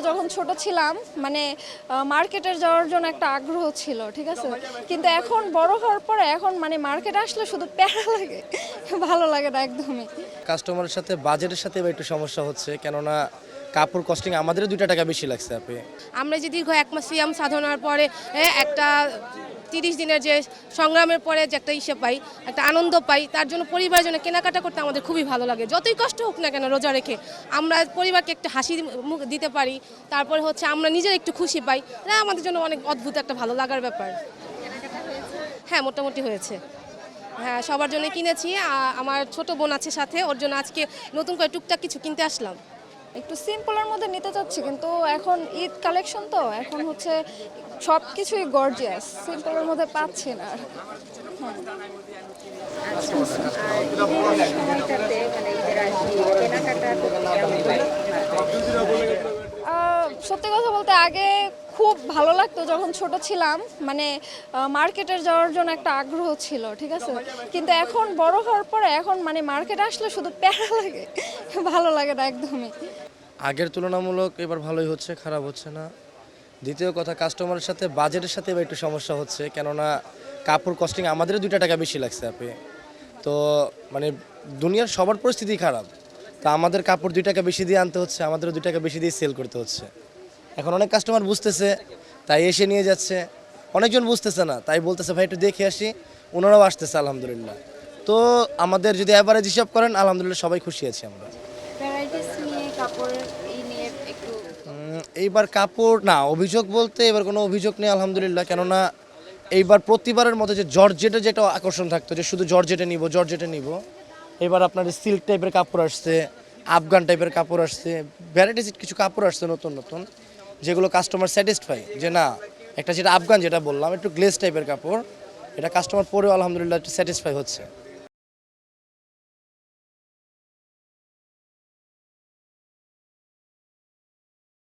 যখন ছোট ছিলাম মানে মার্কেটের যাওয়ার জন্য একটা আগ্রহ ছিল, ঠিক আছে। কিন্তু এখন বড় হওয়ার পরে এখন মানে মার্কেটে আসলে শুধু প্যারা লাগে, ভালো লাগে না একদমই। কাস্টমারের সাথে বাজেটের সাথে এবার একটু সমস্যা হচ্ছে, কেননা কাপড় কস্টিং আমাদেরও 2 টাকা বেশি লাগছে আপনি। আমরা যে দীর্ঘ 1 মাস সিয়াম সাধনার পরে একটা 30 দিনের যে সংগ্রামের পরে যে একটা ইসে পাই, একটা আনন্দ পাই, তার জন্য পরিবারের জন্য কেনাকাটা করতে আমাদের খুবই ভালো লাগে। যতই কষ্ট হোক না কেন রোজা রেখে আমরা পরিবারকে একটা হাসি মুখ দিতে পারি, তারপরে হচ্ছে আমরা নিজের একটু খুশি পাই, এটা আমাদের জন্য অনেক অদ্ভুত একটা ভালো লাগার ব্যাপার। হ্যাঁ, মোটামুটি হয়েছে। হ্যাঁ, সবার জন্য কিনেছি। আমার ছোট বোন আছে সাথে, ওর জন্য আজকে নতুন করে টুকটাক কিছু কিনতে আসলাম। একটু সিম্পলের মধ্যে নিতে চাচ্ছি, কিন্তু এখন ঈদ কালেকশন তো এখন হচ্ছে সব কিছুই গর্জিয়াস, সিম্পলের মধ্যে পাচ্ছি না আর। সত্যি কথা বলতে আগে খুব ভালো লাগতো যখন ছোট ছিলাম, মানে মার্কেটের যাওয়ার জন্য একটা আগ্রহ ছিল, ঠিক আছে। কিন্তু এখন বড় হওয়ার পরে এখন মানে মার্কেটে আসলে শুধু প্যারা লাগে, ভালো লাগে না একদমই। আগের তুলনামূলক এবার ভালোই হচ্ছে, খারাপ হচ্ছে না। দ্বিতীয় কথা, কাস্টমারের সাথে বাজেটের সাথে এবার একটু সমস্যা হচ্ছে, কেননা কাপড় কস্টিং আমাদেরও 2 টাকা বেশি লাগছে আপনি। তো মানে দুনিয়ার সবার পরিস্থিতি খারাপ, তা আমাদের কাপড় 2 টাকা বেশি দিয়ে আনতে হচ্ছে, আমাদেরও 2 টাকা বেশি দিয়ে সেল করতে হচ্ছে। এখন অনেক কাস্টমার বুঝতেছে, তাই এসে নিয়ে যাচ্ছে। অনেকজন বুঝতেছে না, তাই বলতেছে ভাই একটু দেখে আসি, ওনারাও আসতেছে আলহামদুলিল্লাহ। তো আমাদের যদি অ্যাভারেজ হিসাব করেন, আলহামদুলিল্লাহ সবাই খুশি আছি আমরা। এইবার কাপড় না, অভিযোগ বলতে এবার কোনো অভিযোগ নেই আলহামদুলিল্লাহ, কেননা এইবার প্রতিবারের মতো যে জর্জেটের যেটা আকর্ষণ থাকতো যে শুধু জর্জেটে নিব, এবার আপনার সিল্ক টাইপের কাপড় আসছে, আফগান টাইপের কাপড় আসছে, ভ্যারাইটিস কিছু কাপড় আসছে নতুন নতুন, যেগুলো কাস্টমার স্যাটিসফাই যে না, একটা যেটা আফগান যেটা বললাম একটু গ্লেজ টাইপের কাপড়, এটা কাস্টমার পরেও আলহামদুলিল্লাহ একটু স্যাটিসফাই হচ্ছে।